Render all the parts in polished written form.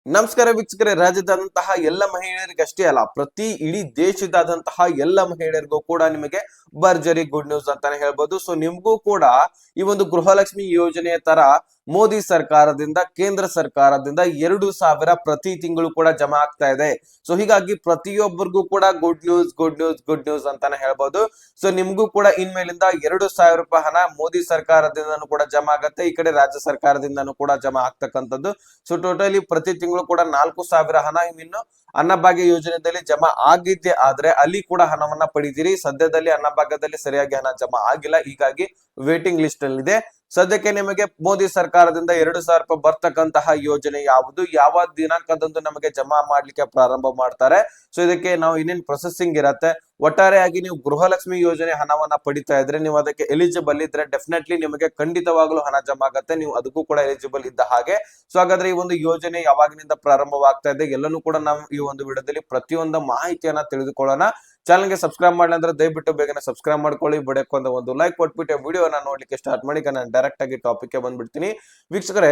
ನಮಸ್ಕಾರ ವೀಕ್ಷಕರೇ, ರಾಜ್ಯದಾದಂತಹ ಎಲ್ಲ ಮಹಿಳೆಯರಿಗಷ್ಟೇ ಅಲ್ಲ, ಪ್ರತಿ ಇಡೀ ದೇಶದಾದಂತಹ ಎಲ್ಲ ಮಹಿಳೆಯರಿಗೂ ಕೂಡ ನಿಮಗೆ ಭರ್ಜರಿ ಗುಡ್ ನ್ಯೂಸ್ ಅಂತಾನೆ ಹೇಳ್ಬೋದು. ಸೊ ನಿಮ್ಗೂ ಕೂಡ ಈ ಒಂದು ಗೃಹಲಕ್ಷ್ಮಿ ಯೋಜನೆಯ ತರ ಮೋದಿ ಸರ್ಕಾರದಿಂದ, ಕೇಂದ್ರ ಸರ್ಕಾರದಿಂದ 2,000 ಪ್ರತಿ ತಿಂಗಳು ಕೂಡ ಜಮಾ ಆಗ್ತಾ ಇದೆ. ಸೊ ಹೀಗಾಗಿ ಪ್ರತಿಯೊಬ್ಬರಿಗೂ ಕೂಡ good news good news good news ಅಂತಾನೆ ಹೇಳ್ಬೋದು. ಸೊ ನಿಮ್ಗೂ ಕೂಡ ಇನ್ಮೇಲಿಂದ 2,000 ರೂಪಾಯಿ ಹಣ ಮೋದಿ ಸರ್ಕಾರದಿಂದನೂ ಕೂಡ ಜಮಾ ಆಗತ್ತೆ, ಈ ಕಡೆ ರಾಜ್ಯ ಸರ್ಕಾರದಿಂದನೂ ಕೂಡ ಜಮಾ ಆಗ್ತಕ್ಕಂಥದ್ದು. ಸೊ ಟೋಟಲಿ ಪ್ರತಿ ತಿಂಗಳು ಕೂಡ 4,000 ಹಣ ಇನ್ನು ಅನ್ನಭಾಗ್ಯ ಯೋಜನೆಯಲ್ಲಿ ಜಮಾ ಆಗಿದ್ದೆ ಆದ್ರೆ ಅಲ್ಲಿ ಕೂಡ ಹಣವನ್ನ ಪಡಿತೀರಿ. ಸದ್ಯದಲ್ಲಿ ಅನ್ನಭಾಗ್ಯದಲ್ಲಿ ಸರಿಯಾಗಿ ಹಣ ಜಮಾ ಆಗಿಲ್ಲ, ಹೀಗಾಗಿ ವೇಟಿಂಗ್ ಲಿಸ್ಟ್ ಅಲ್ಲಿ ಇದೆ. ಸದ್ಯಕ್ಕೆ ನಿಮಗೆ ಮೋದಿ ಸರ್ಕಾರದಿಂದ 2,000 ರೂಪಾಯಿ ಬರ್ತಕ್ಕಂತಹ ಯೋಜನೆ ಯಾವುದು, ಯಾವ ದಿನಾಂಕದಂದು ನಮಗೆ ಜಮಾ ಮಾಡ್ಲಿಕ್ಕೆ ಪ್ರಾರಂಭ ಮಾಡ್ತಾರೆ, ಸೊ ಇದಕ್ಕೆ ನಾವು ಇನ್ನೇನು ಪ್ರೊಸೆಸಿಂಗ್ ಇರತ್ತೆ. ಒಟ್ಟಾರೆಯಾಗಿ ನೀವು ಗೃಹಲಕ್ಷ್ಮಿ ಯೋಜನೆ ಹಣವನ್ನ ಪಡಿತಾ ಇದ್ರೆ, ನೀವು ಅದಕ್ಕೆ ಎಲಿಜಿಬಲ್ ಇದ್ರೆ ಡೆಫಿನೆಟ್ಲಿ ನಿಮಗೆ ಖಂಡಿತವಾಗ್ಲೂ ಹಣ ಜಮಾ ಆಗತ್ತೆ, ನೀವು ಅದಕ್ಕೂ ಕೂಡ ಎಲಿಜಿಬಲ್ ಇದ್ದ ಹಾಗೆ. ಸೊ ಹಾಗಾದ್ರೆ ಈ ಒಂದು ಯೋಜನೆ ಯಾವಾಗಿನಿಂದ ಪ್ರಾರಂಭವಾಗ್ತಾ ಇದೆ ಎಲ್ಲನೂ ಕೂಡ ನಾವು ಈ ಒಂದು ವಿಡಿಯೋದಲ್ಲಿ ಪ್ರತಿಯೊಂದು ಮಾಹಿತಿಯನ್ನ ತಿಳಿದುಕೊಳ್ಳೋಣ. ಚಾನಲ್ಗೆ ಸಬ್ಸ್ಕ್ರೈಬ್ ಮಾಡಲಿ ಅಂದ್ರೆ ದಯವಿಟ್ಟು ಬೇಗನೆ ಸಬ್ಸ್ಕ್ರೈಬ್ ಮಾಡ್ಕೊಳ್ಳಿ, ಬಿಡಕ್ಕೆ ಒಂದು ಲೈಕ್ ಕೊಟ್ಬಿಟ್ಟು ವಿಡಿಯೋನ ನೋಡ್ಲಿಕ್ಕೆ ಸ್ಟಾರ್ಟ್ ಮಾಡಿ. ನಾನು ಡೈರೆಕ್ಟ್ ಆಗಿ ಟಾಪಿಕ್ ಬಂದ್ಬಿಡ್ತೀನಿ ವೀಕ್ಷಕರೇ.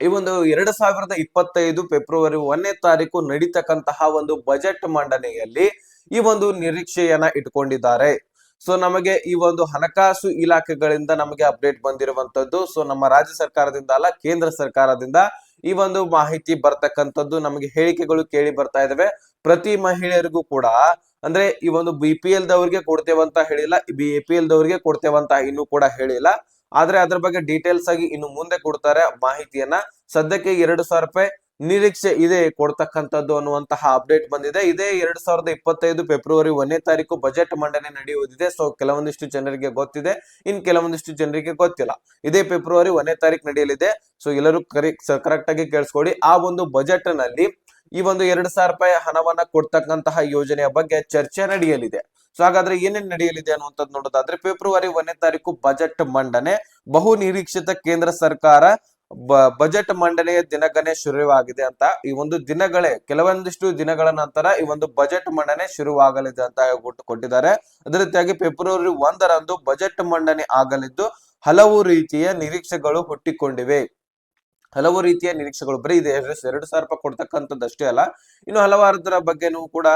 ಈ ಒಂದು 2025 ಫೆಬ್ರವರಿ 1ನೇ ತಾರೀಕು ನಡೀತಕ್ಕಂತಹ ಒಂದು ಬಜೆಟ್ ಮಂಡನೆಯಲ್ಲಿ ಈ ಒಂದು ನಿರೀಕ್ಷೆಯನ್ನ ಇಟ್ಕೊಂಡಿದ್ದಾರೆ. ಸೊ ನಮಗೆ ಈ ಒಂದು ಹಣಕಾಸು ಇಲಾಖೆಗಳಿಂದ ನಮಗೆ ಅಪ್ಡೇಟ್ ಬಂದಿರುವಂತದ್ದು. ಸೊ ನಮ್ಮ ರಾಜ್ಯ ಸರ್ಕಾರದಿಂದ ಅಲ್ಲ, ಕೇಂದ್ರ ಸರ್ಕಾರದಿಂದ ಈ ಒಂದು ಮಾಹಿತಿ ಬರ್ತಕ್ಕಂಥದ್ದು, ನಮಗೆ ಹೇಳಿಕೆಗಳು ಕೇಳಿ ಬರ್ತಾ ಇದಾವೆ. ಪ್ರತಿ ಮಹಿಳೆಯರಿಗೂ ಕೂಡ, ಅಂದ್ರೆ ಈ ಒಂದು BPL ದವರಿಗೆ ಕೊಡ್ತೇವಂತ ಹೇಳಿಲ್ಲ, APL ದವರಿಗೆ ಕೊಡ್ತೇವಂತ ಇನ್ನೂ ಕೂಡ ಹೇಳಿಲ್ಲ. ಆದ್ರೆ ಅದ್ರ ಬಗ್ಗೆ ಡೀಟೇಲ್ಸ್ ಆಗಿ ಇನ್ನು ಮುಂದೆ ಕೊಡ್ತಾರೆ ಮಾಹಿತಿಯನ್ನ. ಸದ್ಯಕ್ಕೆ 2,000 ರೂಪಾಯಿ ನಿರೀಕ್ಷೆ ಇದೆ ಕೊಡ್ತಕ್ಕಂಥದ್ದು ಅನ್ನುವಂತಹ ಅಪ್ಡೇಟ್ ಬಂದಿದೆ. ಇದೇ 2025 ಫೆಬ್ರವರಿ 1ನೇ ತಾರೀಕು ಬಜೆಟ್ ಮಂಡನೆ ನಡೆಯುವುದಿದೆ. ಸೊ ಕೆಲವೊಂದಿಷ್ಟು ಜನರಿಗೆ ಗೊತ್ತಿದೆ, ಇನ್ ಕೆಲವೊಂದಿಷ್ಟು ಜನರಿಗೆ ಗೊತ್ತಿಲ್ಲ. ಇದೇ ಫೆಬ್ರವರಿ 1ನೇ ತಾರೀಕು ನಡೆಯಲಿದೆ. ಸೊ ಎಲ್ಲರೂ ಕರೆಕ್ಟ್ ಆಗಿ ಕೇಳಿಸ್ಕೊಳ್ಳಿ. ಆ ಒಂದು ಬಜೆಟ್ ನಲ್ಲಿ ಈ ಒಂದು 2,000 ರೂಪಾಯಿ ಹಣವನ್ನ ಕೊಡ್ತಕ್ಕಂತಹ ಯೋಜನೆಯ ಬಗ್ಗೆ ಚರ್ಚೆ ನಡೆಯಲಿದೆ. ಸೊ ಹಾಗಾದ್ರೆ ಏನೇನ್ ನಡೆಯಲಿದೆ ಅನ್ನುವಂಥದ್ದು ನೋಡೋದಾದ್ರೆ, ಫೆಬ್ರವರಿ 1ನೇ ತಾರೀಕು ಬಜೆಟ್ ಮಂಡನೆ, ಬಹು ನಿರೀಕ್ಷಿತ ಕೇಂದ್ರ ಸರ್ಕಾರ ಬಜೆಟ್ ಮಂಡನೆಯ ದಿನಗಣನೆ ಶುರುವಾಗಿದೆ ಅಂತ. ಈ ಒಂದು ಕೆಲವೊಂದಿಷ್ಟು ದಿನಗಳ ನಂತರ ಈ ಒಂದು ಬಜೆಟ್ ಮಂಡನೆ ಶುರುವಾಗಲಿದೆ ಅಂತ ಹೇಳ್ಬಿಟ್ಟು ಕೊಟ್ಟಿದ್ದಾರೆ. ಅದೇ ರೀತಿಯಾಗಿ ಫೆಬ್ರವರಿ 1ರಂದು ಬಜೆಟ್ ಮಂಡನೆ ಆಗಲಿದ್ದು ಹಲವು ರೀತಿಯ ನಿರೀಕ್ಷೆಗಳು ಹುಟ್ಟಿಕೊಂಡಿವೆ. ಹಲವು ರೀತಿಯ ನಿರೀಕ್ಷೆಗಳು, ಬರೀ ಇದೆ 2,000 ರೂಪಾಯಿ ಕೊಡ್ತಕ್ಕಂಥದ್ದು ಅಷ್ಟೇ ಅಲ್ಲ, ಇನ್ನು ಹಲವಾರು ಬಗ್ಗೆನೂ ಕೂಡ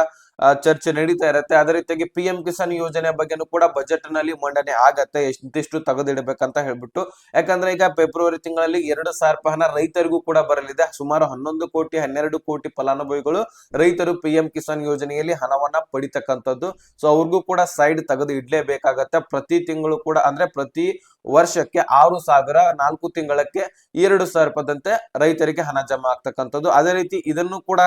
ಚರ್ಚೆ ನಡೀತಾ ಇರತ್ತೆ. ಅದೇ ರೀತಿಯಾಗಿ PM ಕಿಸಾನ್ ಯೋಜನೆ ಬಗ್ಗೆನೂ ಕೂಡ ಬಜೆಟ್ ನಲ್ಲಿ ಮಂಡನೆ ಆಗತ್ತೆ, ಎಷ್ಟಿಷ್ಟು ತೆಗೆದಿಡಬೇಕಂತ ಹೇಳ್ಬಿಟ್ಟು. ಯಾಕಂದ್ರೆ ಈಗ ಫೆಬ್ರವರಿ ತಿಂಗಳಲ್ಲಿ 2,000 ರೂಪಾಯಿ ಹಣ ರೈತರಿಗೂ ಕೂಡ ಬರಲಿದೆ. ಸುಮಾರು 11 ಕೋಟಿ 12 ಕೋಟಿ ಫಲಾನುಭವಿಗಳು ರೈತರು PM ಕಿಸಾನ್ ಯೋಜನೆಯಲ್ಲಿ ಹಣವನ್ನ ಪಡಿತಕ್ಕಂಥದ್ದು. ಸೊ ಅವ್ರಿಗೂ ಕೂಡ ಸೈಡ್ ತೆಗೆದು ಇಡ್ಲೇಬೇಕಾಗತ್ತೆ. ಪ್ರತಿ ತಿಂಗಳು ಕೂಡ, ಅಂದ್ರೆ ಪ್ರತಿ ವರ್ಷಕ್ಕೆ 6,000, 4 ತಿಂಗಳಕ್ಕೆ 2,000 ರೂಪಾಯಿದಂತೆ ರೈತರಿಗೆ ಹಣ ಜಮಾ ಆಗ್ತಕ್ಕಂಥದ್ದು. ಅದೇ ರೀತಿ ಇದನ್ನು ಕೂಡ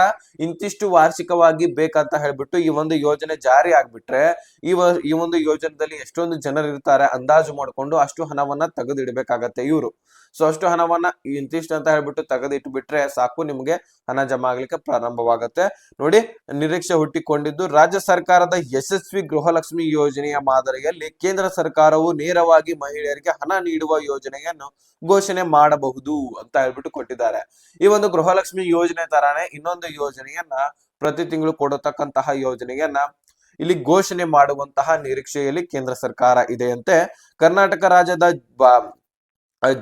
ಇಂತಿಷ್ಟು ವಾರ್ಷಿಕವಾಗಿ ಬೇಕಂತ ಹೇಳ್ಬಿಟ್ಟು ಈ ಒಂದು ಯೋಜನೆ ಜಾರಿ ಆಗ್ಬಿಟ್ರೆ, ಈ ಒಂದು ಯೋಜನೆಯಲ್ಲಿ ಎಷ್ಟೊಂದು ಜನರು ಇರ್ತಾರೆ ಅಂದಾಜು ಮಾಡಿಕೊಂಡು ಅಷ್ಟು ಹಣವನ್ನ ತೆಗೆದಿಡ್ಬೇಕಾಗತ್ತೆ ಇವರು. ಸೊ ಅಷ್ಟು ಹಣವನ್ನ ಇಂತಿಷ್ಟು ಅಂತ ಹೇಳ್ಬಿಟ್ಟು ತೆಗೆದಿಟ್ಟು ಬಿಟ್ರೆ ಸಾಕು, ನಿಮ್ಗೆ ಹಣ ಜಮಾ ಆಗ್ಲಿಕ್ಕೆ ಪ್ರಾರಂಭವಾಗತ್ತೆ. ನೋಡಿ, ನಿರೀಕ್ಷೆ ಹುಟ್ಟಿಕೊಂಡಿದ್ದು, ರಾಜ್ಯ ಸರ್ಕಾರದ ಯಶಸ್ವಿ ಗೃಹಲಕ್ಷ್ಮಿ ಯೋಜನೆಯ ಮಾದರಿಯಲ್ಲಿ ಕೇಂದ್ರ ಸರ್ಕಾರವು ನೇರವಾಗಿ ಮಹಿಳೆಯರಿಗೆ ಹಣ ನೀಡುವ ಯೋಜನೆಯನ್ನು ಘೋಷಣೆ ಮಾಡಬಹುದು ಅಂತ ಹೇಳ್ಬಿಟ್ಟು ಕೊಟ್ಟಿದ್ದಾರೆ. ಈ ಒಂದು ಗೃಹಲಕ್ಷ್ಮಿ ಯೋಜನೆ ತರಾನೇ ಇನ್ನೊಂದು ಯೋಜನೆಯನ್ನ, ಪ್ರತಿ ತಿಂಗಳು ಕೊಡತಕ್ಕಂತಹ ಯೋಜನೆಯನ್ನ ಇಲ್ಲಿ ಘೋಷಣೆ ಮಾಡುವಂತಹ ನಿರೀಕ್ಷೆಯಲ್ಲಿ ಕೇಂದ್ರ ಸರ್ಕಾರ ಇದೆಯಂತೆ. ಕರ್ನಾಟಕ ರಾಜ್ಯದ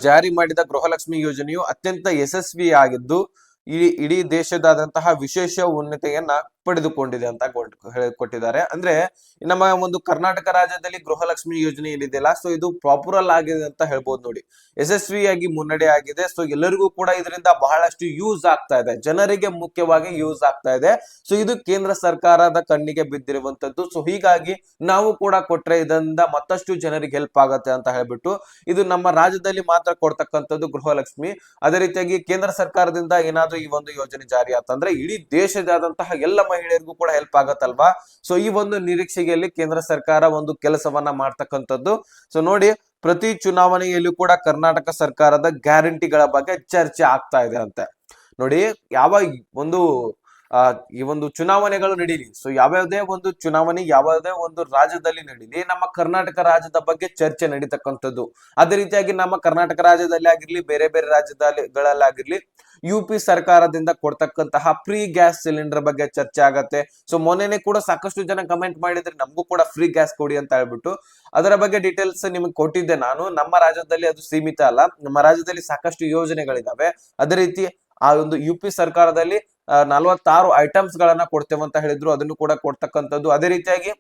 ಜಾರಿ ಮಾಡಿದ ಗೃಹಲಕ್ಷ್ಮಿ ಯೋಜನೆಯು ಅತ್ಯಂತ ಯಶಸ್ವಿಯಾಗಿದ್ದು ಇಡೀ ದೇಶದಾದಂತಹ ವಿಶೇಷ ಉನ್ನತಿಯನ್ನ ಪಡೆದುಕೊಂಡಿದೆ ಅಂತ ಕೊಟ್ಟಿದ್ದಾರೆ. ಅಂದ್ರೆ ನಮ್ಮ ಒಂದು ಕರ್ನಾಟಕ ರಾಜ್ಯದಲ್ಲಿ ಗೃಹಲಕ್ಷ್ಮಿ ಯೋಜನೆ ಏನಿದೆಯಲ್ಲ, ಸೊ ಇದು ಪ್ರಾಪರಲ್ ಆಗಿದೆ ಅಂತ ಹೇಳ್ಬೋದು. ನೋಡಿ, ಯಶಸ್ವಿಯಾಗಿ ಮುನ್ನಡೆ ಆಗಿದೆ. ಸೊ ಎಲ್ಲರಿಗೂ ಕೂಡ ಇದರಿಂದ ಬಹಳಷ್ಟು ಯೂಸ್ ಆಗ್ತಾ ಇದೆ, ಜನರಿಗೆ ಮುಖ್ಯವಾಗಿ ಯೂಸ್ ಆಗ್ತಾ ಇದೆ. ಸೊ ಇದು ಕೇಂದ್ರ ಸರ್ಕಾರದ ಕಣ್ಣಿಗೆ ಬಿದ್ದಿರುವಂತದ್ದು. ಸೊ ಹೀಗಾಗಿ ನಾವು ಕೂಡ ಕೊಟ್ರೆ ಇದರಿಂದ ಮತ್ತಷ್ಟು ಜನರಿಗೆ ಹೆಲ್ಪ್ ಆಗತ್ತೆ ಅಂತ ಹೇಳ್ಬಿಟ್ಟು ಇದು ನಮ್ಮ ರಾಜ್ಯದಲ್ಲಿ ಮಾತ್ರ ಕೊಡ್ತಕ್ಕಂಥದ್ದು ಗೃಹಲಕ್ಷ್ಮಿ. ಅದೇ ರೀತಿಯಾಗಿ ಕೇಂದ್ರ ಸರ್ಕಾರದಿಂದ ಏನಾದ್ರೂ ಈ ಒಂದು ಯೋಜನೆ ಜಾರಿ ಆತಂದ್ರೆ ಇಡೀ ದೇಶದಾದಂತಹ ಎಲ್ಲ ಮಹಿಳೆಯರಿಗೂ ಕೂಡ ಹೆಲ್ಪ್ ಆಗತ್ತಲ್ವಾ. ಸೊ ಈ ಒಂದು ನಿರೀಕ್ಷೆಯಲ್ಲಿ ಕೇಂದ್ರ ಸರ್ಕಾರ ಒಂದು ಕೆಲಸವನ್ನ ಮಾಡ್ತಕ್ಕಂಥದ್ದು. ಸೊ ನೋಡಿ, ಪ್ರತಿ ಚುನಾವಣೆಯಲ್ಲೂ ಕೂಡ ಕರ್ನಾಟಕ ಸರ್ಕಾರದ ಗ್ಯಾರಂಟಿಗಳ ಬಗ್ಗೆ ಚರ್ಚೆ ಆಗ್ತಾ ಇದೆ ಅಂತೆ. ನೋಡಿ, ಯಾವ ಒಂದು ಈ ಒಂದು ಚುನಾವಣೆಗಳು ನಡೀಲಿ, ಸೊ ಯಾವ್ಯಾವುದೇ ಒಂದು ಚುನಾವಣೆ ಯಾವುದೇ ಒಂದು ರಾಜ್ಯದಲ್ಲಿ ನಡೀಲಿ, ನಮ್ಮ ಕರ್ನಾಟಕ ರಾಜ್ಯದ ಬಗ್ಗೆ ಚರ್ಚೆ ನಡೀತಕ್ಕಂಥದ್ದು. ಅದೇ ರೀತಿಯಾಗಿ ನಮ್ಮ ಕರ್ನಾಟಕ ರಾಜ್ಯದಲ್ಲಿ ಆಗಿರ್ಲಿ, ಬೇರೆ ಬೇರೆ ರಾಜ್ಯಗಳಲ್ಲಾಗಿರ್ಲಿ, UP ಸರ್ಕಾರದಿಂದ ಕೊಡ್ತಕ್ಕಂತಹ ಫ್ರೀ ಗ್ಯಾಸ್ ಸಿಲಿಂಡರ್ ಬಗ್ಗೆ ಚರ್ಚೆ ಆಗತ್ತೆ. ಸೊ ಮೊನ್ನೆನೆ ಕೂಡ ಸಾಕಷ್ಟು ಜನ ಕಮೆಂಟ್ ಮಾಡಿದ್ರೆ ನಮಗೂ ಕೂಡ ಫ್ರೀ ಗ್ಯಾಸ್ ಕೊಡಿ ಅಂತ ಹೇಳ್ಬಿಟ್ಟು. ಅದರ ಬಗ್ಗೆ ಡೀಟೇಲ್ಸ್ ನಿಮ್ಗೆ ಕೊಟ್ಟಿದ್ದೆ ನಾನು. ನಮ್ಮ ರಾಜ್ಯದಲ್ಲಿ ಅದು ಸೀಮಿತ ಅಲ್ಲ, ನಮ್ಮ ರಾಜ್ಯದಲ್ಲಿ ಸಾಕಷ್ಟು ಯೋಜನೆಗಳಿದಾವೆ. ಅದೇ ರೀತಿ ಆ ಒಂದು UP ಸರ್ಕಾರದಲ್ಲಿ 46 ಐಟಮ್ಸ್ ಗಳನ್ನ ಕೊಡ್ತೇವೆ ಅಂತ ಹೇಳಿದ್ರು, ಅದನ್ನು ಕೂಡ ಕೊಡ್ತಕ್ಕಂಥದ್ದು. ಅದೇ ರೀತಿಯಾಗಿ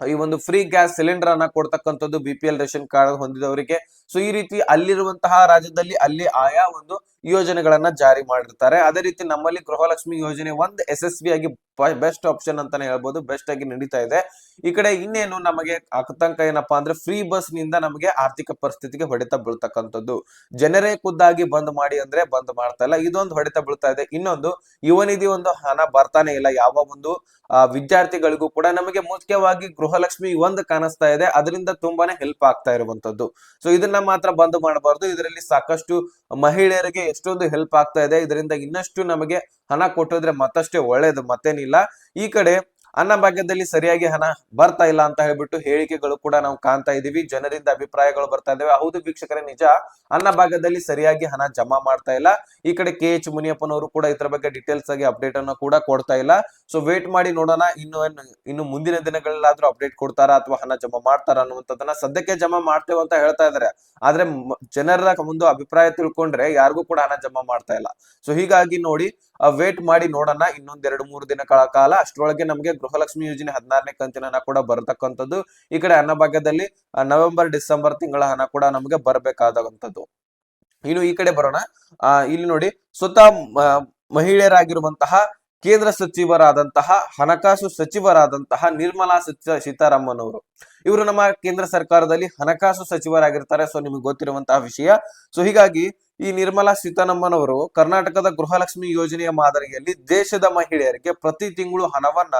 ಈ ಒಂದು ಫ್ರೀ ಗ್ಯಾಸ್ ಸಿಲಿಂಡರ್ ಅನ್ನ ಕೊಡ್ತಕ್ಕಂಥದ್ದು BPL ರೇಷನ್ ಕಾರ್ಡ್ ಹೊಂದಿದವರಿಗೆ. ಸೊ ಈ ರೀತಿ ಅಲ್ಲಿರುವಂತಹ ರಾಜ್ಯದಲ್ಲಿ ಅಲ್ಲಿ ಆಯಾ ಒಂದು ಯೋಜನೆಗಳನ್ನ ಜಾರಿ ಮಾಡಿರ್ತಾರೆ. ಅದೇ ರೀತಿ ನಮ್ಮಲ್ಲಿ ಗೃಹಲಕ್ಷ್ಮಿ ಯೋಜನೆ ಒಂದ್ ಯಶಸ್ವಿಯಾಗಿ ಬೆಸ್ಟ್ ಆಪ್ಷನ್ ಅಂತಾನೆ ಹೇಳ್ಬೋದು, ಬೆಸ್ಟ್ ಆಗಿ ನಡೀತಾ ಇದೆ. ಈ ಕಡೆ ಇನ್ನೇನು ನಮಗೆ ಆತಂಕ ಏನಪ್ಪಾ ಅಂದ್ರೆ ಫ್ರೀ ಬಸ್ ನಿಂದ ನಮಗೆ ಆರ್ಥಿಕ ಪರಿಸ್ಥಿತಿಗೆ ಹೊಡೆತ ಬೀಳ್ತಕ್ಕಂಥದ್ದು. ಜನರೇ ಖುದ್ದಾಗಿ ಬಂದ್ ಮಾಡಿ ಅಂದ್ರೆ ಬಂದ್ ಮಾಡ್ತಾ ಇಲ್ಲ, ಇದೊಂದು ಹೊಡೆತ ಬೀಳ್ತಾ ಇದೆ. ಇನ್ನೊಂದು ಯುವನಿಧಿ ಒಂದು ಹಣ ಬರ್ತಾನೆ ಇಲ್ಲ ಯಾವ ಒಂದು ವಿದ್ಯಾರ್ಥಿಗಳಿಗೂ ಕೂಡ. ನಮಗೆ ಮುಖ್ಯವಾಗಿ ಗೃಹಲಕ್ಷ್ಮಿ ಒಂದ್ ಕಾಣಿಸ್ತಾ ಇದೆ, ಅದರಿಂದ ತುಂಬಾನೇ ಹೆಲ್ಪ್ ಆಗ್ತಾ ಇರುವಂತದ್ದು. ಸೊ ಇದನ್ನ ಮಾತ್ರ ಬಂದ್ ಮಾಡಬಾರ್ದು. ಇದರಲ್ಲಿ ಸಾಕಷ್ಟು ಮಹಿಳೆಯರಿಗೆ ಎಷ್ಟೊಂದು ಹೆಲ್ಪ್ ಆಗ್ತಾ ಇದೆ. ಇದರಿಂದ ಇನ್ನಷ್ಟು ನಮಗೆ ಹಣ ಕೊಟ್ಟಿದ್ರೆ ಮತ್ತಷ್ಟೇ ಒಳ್ಳೇದು, ಮತ್ತೇನಿಲ್ಲ. ಈ ಕಡೆ ಅನ್ನಭಾಗ್ಯದಲ್ಲಿ ಸರಿಯಾಗಿ ಹಣ ಬರ್ತಾ ಇಲ್ಲ ಅಂತ ಹೇಳ್ಬಿಟ್ಟು ಹೇಳಿಕೆಗಳು ಕೂಡ ನಾವು ಕಾಣ್ತಾ ಇದೀವಿ, ಜನರಿಂದ ಅಭಿಪ್ರಾಯಗಳು ಬರ್ತಾ ಇದಾವೆ. ಹೌದು ವೀಕ್ಷಕರೇ, ನಿಜ, ಅನ್ನಭಾಗ್ಯದಲ್ಲಿ ಸರಿಯಾಗಿ ಹಣ ಜಮಾ ಮಾಡ್ತಾ ಇಲ್ಲ. ಈ ಕಡೆ KH ಮುನಿಯಪ್ಪನವರು ಕೂಡ ಇದ್ರ ಬಗ್ಗೆ ಡೀಟೇಲ್ಸ್ ಆಗಿ ಅಪ್ಡೇಟ್ ಅನ್ನು ಕೂಡ ಕೊಡ್ತಾ ಇಲ್ಲ. ಸೊ ವೇಟ್ ಮಾಡಿ ನೋಡೋಣ, ಇನ್ನು ಮುಂದಿನ ದಿನಗಳಲ್ಲಾದ್ರೂ ಅಪ್ಡೇಟ್ ಕೊಡ್ತಾರಾ ಅಥವಾ ಹಣ ಜಮಾ ಮಾಡ್ತಾರ ಅನ್ನುವಂಥದ್ದನ್ನ. ಸದ್ಯಕ್ಕೆ ಜಮಾ ಮಾಡ್ತೇವೆ ಅಂತ ಹೇಳ್ತಾ ಇದಾರೆ, ಆದ್ರೆ ಜನರ ಒಂದು ಅಭಿಪ್ರಾಯ ತಿಳ್ಕೊಂಡ್ರೆ ಯಾರಿಗೂ ಕೂಡ ಹಣ ಜಮಾ ಮಾಡ್ತಾ ಇಲ್ಲ. ಸೊ ಹೀಗಾಗಿ ನೋಡಿ, ವೇಟ್ ಮಾಡಿ ನೋಡೋಣ ಇನ್ನೊಂದ್ 2-3 ದಿನಗಳ ಕಾಲ. ಅಷ್ಟರೊಳಗೆ ನಮಗೆ ಗೃಹಲಕ್ಷ್ಮಿ ಯೋಜನೆ 16ನೇ ಕಂತಿನ ಹಣ ಕೂಡ ಬರತಕ್ಕಂಥದ್ದು. ಈ ಕಡೆ ಅನ್ನಭಾಗ್ಯದಲ್ಲಿ ನವೆಂಬರ್-ಡಿಸೆಂಬರ್ ತಿಂಗಳ ಹಣ ಕೂಡ ನಮಗೆ ಬರಬೇಕಾದಂತದ್ದು. ಇನ್ನು ಈ ಕಡೆ ಬರೋಣ. ಇಲ್ಲಿ ನೋಡಿ, ಸ್ವತಃ ಮಹಿಳೆಯರಾಗಿರುವಂತಹ ಕೇಂದ್ರ ಸಚಿವರಾದಂತಹ ಹಣಕಾಸು ಸಚಿವರಾದಂತಹ ನಿರ್ಮಲಾ ಸೀತಾರಾಮನ್ ಅವರು, ಇವರು ನಮ್ಮ ಕೇಂದ್ರ ಸರ್ಕಾರದಲ್ಲಿ ಹಣಕಾಸು ಸಚಿವರಾಗಿರ್ತಾರೆ. ಸೊ ನಿಮಗೆ ಗೊತ್ತಿರುವಂತಹ ವಿಷಯ. ಸೊ ಹೀಗಾಗಿ ಈ ನಿರ್ಮಲಾ ಸೀತಾರಾಮನ್ ಅವರು ಕರ್ನಾಟಕದ ಗೃಹಲಕ್ಷ್ಮಿ ಯೋಜನೆಯ ಮಾದರಿಯಲ್ಲಿ ದೇಶದ ಮಹಿಳೆಯರಿಗೆ ಪ್ರತಿ ತಿಂಗಳು ಹಣವನ್ನ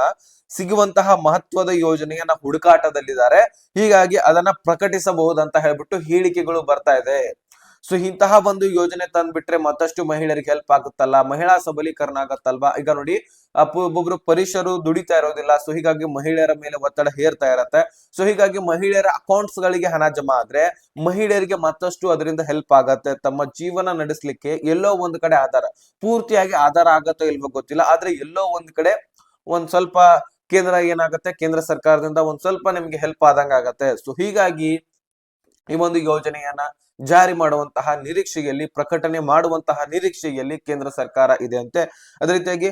ಸಿಗುವಂತಹ ಮಹತ್ವದ ಯೋಜನೆಯನ್ನ ಹುಡುಕಾಟದಲ್ಲಿದ್ದಾರೆ. ಹೀಗಾಗಿ ಅದನ್ನ ಪ್ರಕಟಿಸಬಹುದಂತ ಹೇಳ್ಬಿಟ್ಟು ಹೇಳಿಕೆಗಳು ಬರ್ತಾ ಇದೆ. ಸೊ ಇಂತಹ ಒಂದು ಯೋಜನೆ ತಂದ್ಬಿಟ್ರೆ ಮತ್ತಷ್ಟು ಮಹಿಳೆಯರಿಗೆ ಹೆಲ್ಪ್ ಆಗುತ್ತಲ್ಲ, ಮಹಿಳಾ ಸಬಲೀಕರಣ ಆಗತ್ತಲ್ವಾ. ಈಗ ನೋಡಿ, ಒಬ್ಬೊಬ್ರು ಪುರುಷರು ದುಡಿತಾ ಇರೋದಿಲ್ಲ, ಸೊ ಹೀಗಾಗಿ ಮಹಿಳೆಯರ ಮೇಲೆ ಒತ್ತಡ ಹೇರ್ತಾ ಇರತ್ತೆ. ಸೊ ಹೀಗಾಗಿ ಮಹಿಳೆಯರ ಅಕೌಂಟ್ಸ್ ಗಳಿಗೆ ಹಣ ಜಮಾ ಆದ್ರೆ ಮಹಿಳೆಯರಿಗೆ ಮತ್ತಷ್ಟು ಅದರಿಂದ ಹೆಲ್ಪ್ ಆಗತ್ತೆ. ತಮ್ಮ ಜೀವನ ನಡೆಸಲಿಕ್ಕೆ ಎಲ್ಲೋ ಒಂದ್ ಕಡೆ ಆಧಾರ, ಪೂರ್ತಿಯಾಗಿ ಆಧಾರ ಆಗತ್ತೋ ಇಲ್ವೋ ಗೊತ್ತಿಲ್ಲ, ಆದ್ರೆ ಎಲ್ಲೋ ಒಂದ್ ಕಡೆ ಒಂದ್ ಸ್ವಲ್ಪ ಕೇಂದ್ರ ಸರ್ಕಾರದಿಂದ ಒಂದ್ ಸ್ವಲ್ಪ ನಿಮ್ಗೆ ಹೆಲ್ಪ್ ಆದಂಗ ಆಗತ್ತೆ. ಸೊ ಹೀಗಾಗಿ ಈ ಒಂದು ಯೋಜನೆಯನ್ನ ಜಾರಿ ಮಾಡುವಂತಹ ನಿರೀಕ್ಷೆಯಲ್ಲಿ, ಪ್ರಕಟಣೆ ಮಾಡುವಂತಹ ನಿರೀಕ್ಷೆಯಲ್ಲಿ ಕೇಂದ್ರ ಸರ್ಕಾರ ಇದೆ ಅಂತೆ. ಅದೇ ರೀತಿಯಾಗಿ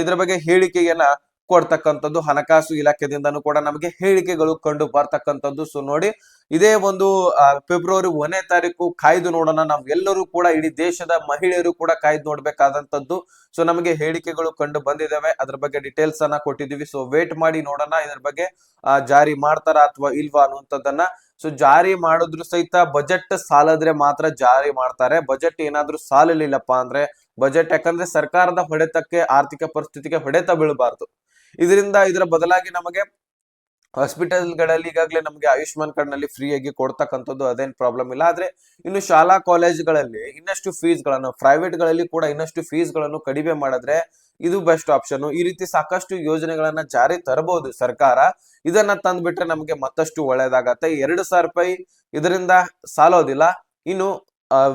ಇದರ ಬಗ್ಗೆ ಹೇಳಿಕೆಯನ್ನ ಕೊಡ್ತಕ್ಕಂಥದ್ದು ಹಣಕಾಸು ಇಲಾಖೆದಿಂದನೂ ಕೂಡ ನಮಗೆ ಹೇಳಿಕೆಗಳು ಕಂಡು ಬರ್ತಕ್ಕಂಥದ್ದು. ಸೊ ನೋಡಿ, ಇದೇ ಒಂದು ಫೆಬ್ರವರಿ 1ನೇ ತಾರೀಕು ಕಾಯ್ದು ನೋಡೋಣ. ನಾವೆಲ್ಲರೂ ಕೂಡ, ಇಡೀ ದೇಶದ ಮಹಿಳೆಯರು ಕೂಡ ಕಾಯ್ದು ನೋಡ್ಬೇಕಾದಂತದ್ದು. ಸೊ ನಮಗೆ ಹೇಳಿಕೆಗಳು ಕಂಡು ಬಂದಿದ್ದಾವೆ, ಅದ್ರ ಬಗ್ಗೆ ಡೀಟೇಲ್ಸ್ ಅನ್ನ ಕೊಟ್ಟಿದೀವಿ. ಸೊ ವೇಟ್ ಮಾಡಿ ನೋಡೋಣ ಇದ್ರ ಬಗ್ಗೆ ಜಾರಿ ಮಾಡ್ತಾರ ಅಥವಾ ಇಲ್ವಾ ಅನ್ನುವಂಥದ್ದನ್ನ. ಸೊ ಜಾರಿ ಮಾಡಿದ್ರು ಸಹಿತ ಬಜೆಟ್ ಸಾಲದ್ರೆ ಮಾತ್ರ ಜಾರಿ ಮಾಡ್ತಾರೆ. ಬಜೆಟ್ ಏನಾದ್ರೂ ಸಾಲಲಿಲ್ಲಪ್ಪ ಅಂದ್ರೆ ಯಾಕಂದ್ರೆ ಸರ್ಕಾರದ ಹೊಡೆತಕ್ಕೆ, ಆರ್ಥಿಕ ಪರಿಸ್ಥಿತಿಗೆ ಹೊಡೆತ ಬೀಳಬಾರ್ದು. ಇದರ ಬದಲಾಗಿ ನಮಗೆ ಹಾಸ್ಪಿಟಲ್ಗಳಲ್ಲಿ ಈಗಾಗಲೇ ನಮಗೆ ಆಯುಷ್ಮಾನ್ ಕಾರ್ಡ್ ನಲ್ಲಿ ಫ್ರೀ ಆಗಿ ಕೊಡ್ತಕ್ಕಂಥದ್ದು, ಅದೇನ್ ಪ್ರಾಬ್ಲಮ್ ಇಲ್ಲ. ಆದ್ರೆ ಇನ್ನು ಶಾಲಾ ಕಾಲೇಜುಗಳಲ್ಲಿ ಇನ್ನಷ್ಟು ಫೀಸ್ ಗಳನ್ನು, ಪ್ರೈವೇಟ್ ಗಳಲ್ಲಿ ಕೂಡ ಇನ್ನಷ್ಟು ಫೀಸ್ ಗಳನ್ನು ಕಡಿಮೆ ಮಾಡಿದ್ರೆ ಇದು ಬೆಸ್ಟ್ ಆಪ್ಷನ್. ಈ ರೀತಿ ಸಾಕಷ್ಟು ಯೋಜನೆಗಳನ್ನ ಜಾರಿ ತರಬಹುದು ಸರ್ಕಾರ. ಇದನ್ನ ತಂದ್ಬಿಟ್ರೆ ನಮಗೆ ಮತ್ತಷ್ಟು ಒಳ್ಳೇದಾಗತ್ತೆ. 2,000 ರೂಪಾಯಿ ಇದರಿಂದ ಸಾಲೋದಿಲ್ಲ. ಇನ್ನು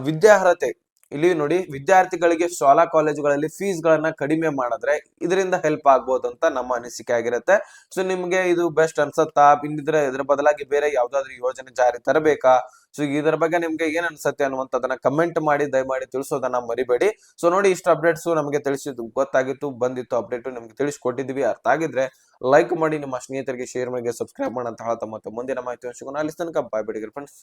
ವಿದ್ಯಾರ್ಹತೆ, ಇಲ್ಲಿ ನೋಡಿ, ವಿದ್ಯಾರ್ಥಿಗಳಿಗೆ ಶಾಲಾ ಕಾಲೇಜುಗಳಲ್ಲಿ ಫೀಸ್ ಗಳನ್ನ ಕಡಿಮೆ ಮಾಡಿದ್ರೆ ಇದರಿಂದ ಹೆಲ್ಪ್ ಆಗ್ಬೋದು ಅಂತ ನಮ್ಮ ಅನಿಸಿಕೆ ಆಗಿರುತ್ತೆ. ಸೊ ನಿಮ್ಗೆ ಇದು ಬೆಸ್ಟ್ ಅನ್ಸತ್ತಾ? ಇದ್ರ ಬದಲಾಗಿ ಬೇರೆ ಯಾವ್ದಾದ್ರು ಯೋಜನೆ ಜಾರಿ ತರಬೇಕಾ? ಸೊ ಇದರ ಬಗ್ಗೆ ನಿಮ್ಗೆ ಏನ್ ಅನ್ಸತ್ತೆ ಅನ್ನುವಂಥದ್ದನ್ನ ಕಮೆಂಟ್ ಮಾಡಿ ದಯಮಾಡಿ ತಿಳಿಸೋದನ್ನ ಮರಿಬೇಡಿ. ಸೊ ನೋಡಿ, ಇಷ್ಟು ಅಪ್ಡೇಟ್ಸ್ ನಮಗೆ ತಿಳಿಸಿದ್ದು ಗೊತ್ತಾಗಿತ್ತು, ಬಂದಿತ್ತು ಅಪ್ಡೇಟ್ ನಿಮ್ಗೆ ತಿಳಿಸ್ಕೊಟ್ಟಿದ್ವಿ. ಅರ್ಥ ಆಗಿದ್ರೆ ಲೈಕ್ ಮಾಡಿ, ನಿಮ್ಮ ಸ್ನೇಹಿತರಿಗೆ ಶೇರ್ ಮಾಡಿ, ಸಬ್ಸ್ಕ್ರೈಬ್ ಮಾಡಿ ಅಂತ ಹೇಳ್ತಾ ಮತ್ತೆ ಮುಂದಿನ ಮಾಹಿತಿ ಸಿಗೋಣ. ಅಲ್ಲಿ ತನಕ ಬಾಯ್ ಬಿಡಿ ಫ್ರೆಂಡ್ಸ್.